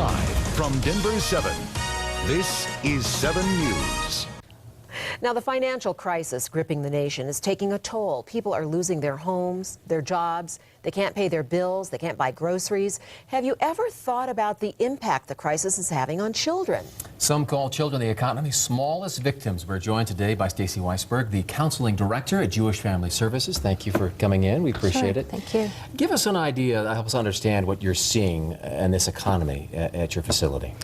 Live from Denver 7, this is 7 News. Now, the financial crisis gripping the nation is taking a toll. People are losing their homes, their jobs. They can't pay their bills. They can't buy groceries. Have you ever thought about the impact the crisis is having on children? Some call children the economy's smallest victims. We're joined today by Stacey Weisberg, the counseling director at Jewish Family Services. Thank you for coming in. We appreciate it. Thank you. Give us an idea, help us understand what you're seeing in this economy at your facility.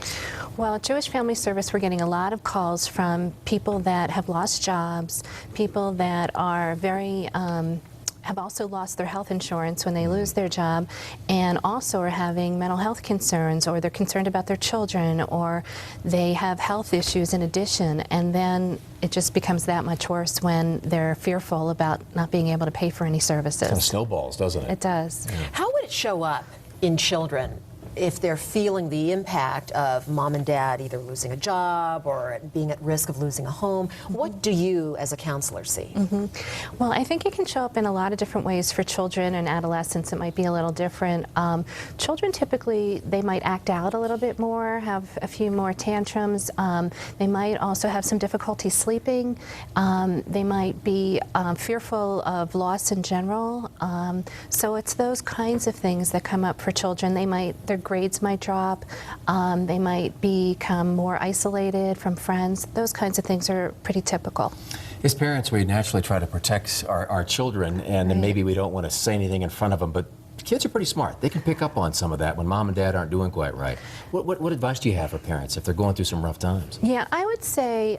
Well, at Jewish Family Service, we're getting a lot of calls from people that have lost jobs, people that are have also lost their health insurance when they lose their job, and also are having mental health concerns, or they're concerned about their children, or they have health issues in addition, and then it just becomes that much worse when they're fearful about not being able to pay for any services. Kind of snowballs, doesn't it? It does. Yeah. How would it show up in children if they're feeling the impact of mom and dad either losing a job or being at risk of losing a home? What do you as a counselor see? Well, I think it can show up in a lot of different ways. For children and adolescents, it might be a little different. Children typically, they might act out a little bit more, have a few more tantrums. They might also have some difficulty sleeping. They might be fearful of loss in general. So it's those kinds of things that come up for children. Their grades might drop. They might become more isolated from friends. Those kinds of things are pretty typical. As parents, we naturally try to protect our children, and then maybe we don't want to say anything in front of them, but kids are pretty smart. They can pick up on some of that when mom and dad aren't doing quite right. What advice do you have for parents if they're going through some rough times? Yeah, I would say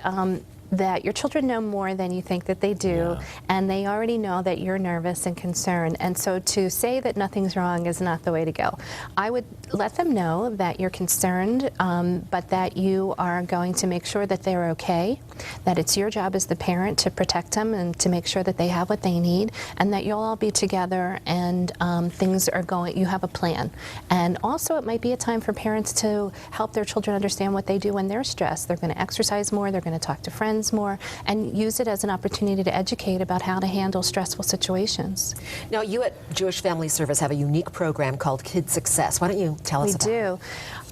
that your children know more than you think that they do, and they already know that you're nervous and concerned, and so to say that nothing's wrong is not the way to go. I would let them know that you're concerned, but that you are going to make sure that they're okay, that it's your job as the parent to protect them and to make sure that they have what they need, and that you'll all be together and things are going, you have a plan. And also it might be a time for parents to help their children understand what they do when they're stressed. They're going to exercise more, they're going to talk to friends more, and use it as an opportunity to educate about how to handle stressful situations. Now, you at Jewish Family Service have a unique program called Kid Success. Why don't you tell us about it?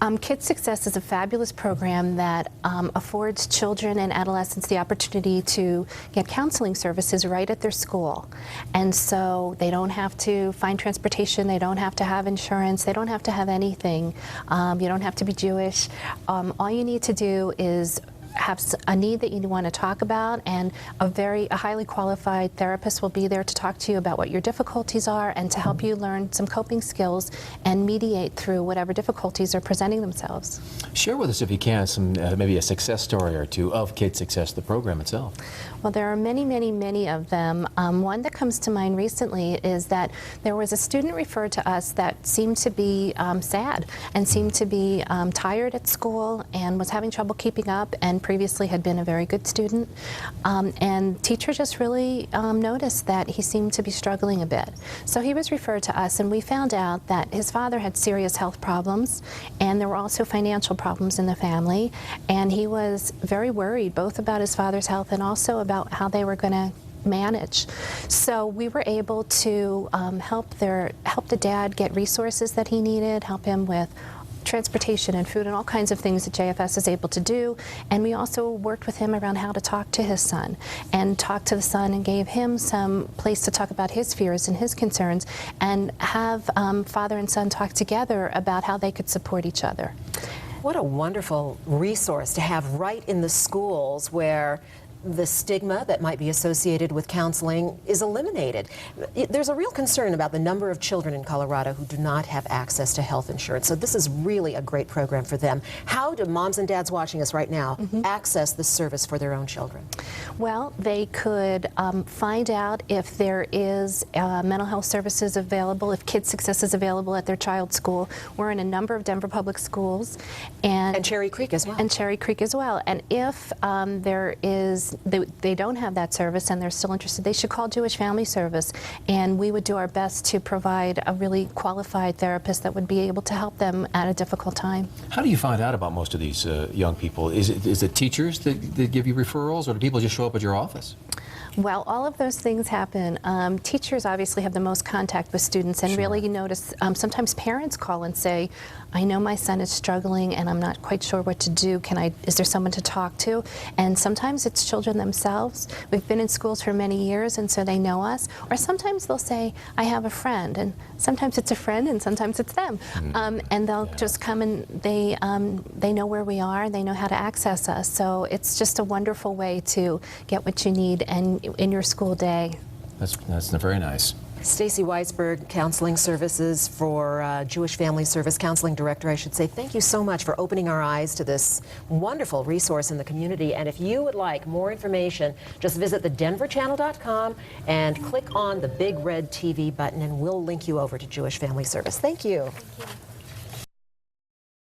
We do. Kid Success is a fabulous program that affords children and adolescents the opportunity to get counseling services right at their school. And so they don't have to find transportation, they don't have to have insurance, they don't have to have anything. You don't have to be Jewish. All you need to do is have a need that you want to talk about, and a highly qualified therapist will be there to talk to you about what your difficulties are and to help you learn some coping skills and mediate through whatever difficulties are presenting themselves. Share with us, if you can, some maybe a success story or two of Kid Success, the program itself. Well, there are many, many, many of them. One that comes to mind recently is that there was a student referred to us that seemed to be sad and seemed to be tired at school and was having trouble keeping up, and previously had been a very good student. And teacher just really noticed that he seemed to be struggling a bit. So he was referred to us, and we found out that his father had serious health problems, and there were also financial problems in the family, and he was very worried both about his father's health and also about how they were going to manage. So we were able to help the dad get resources that he needed, help him with transportation and food and all kinds of things that JFS is able to do. And we also worked with him around how to talk to his son, and talked to the son and gave him some place to talk about his fears and his concerns, and have father and son talk together about how they could support each other. What a wonderful resource to have right in the schools, where the stigma that might be associated with counseling is eliminated. There's a real concern about the number of children in Colorado who do not have access to health insurance, so this is really a great program for them. How do moms and dads watching us right now access this service for their own children? Well, they could find out if there is mental health services available, if Kid Success is available at their child's school. We're in a number of Denver public schools. And Cherry Creek as well. And Cherry Creek as well. And if they don't have that service and they're still interested, they should call Jewish Family Service, and we would do our best to provide a really qualified therapist that would be able to help them at a difficult time. How do you find out about most of these young people? Is it teachers that give you referrals, or do people just show up at your office? Well, all of those things happen. Teachers obviously have the most contact with students, and really you notice sometimes parents call and say, I know my son is struggling and I'm not quite sure what to do. Is there someone to talk to? And sometimes it's children themselves. We've been in schools for many years and so they know us. Or sometimes they'll say, I have a friend. And sometimes it's a friend and sometimes it's them. And they'll just come and they know where we are, they know how to access us. So it's just a wonderful way to get what you need and in your school day. That's very nice. Stacey Weisberg, Counseling Services for Jewish Family Service, Counseling Director, I should say. Thank you so much for opening our eyes to this wonderful resource in the community. And if you would like more information, just visit thedenverchannel.com and click on the big red TV button, and we'll link you over to Jewish Family Service. Thank you. Thank you.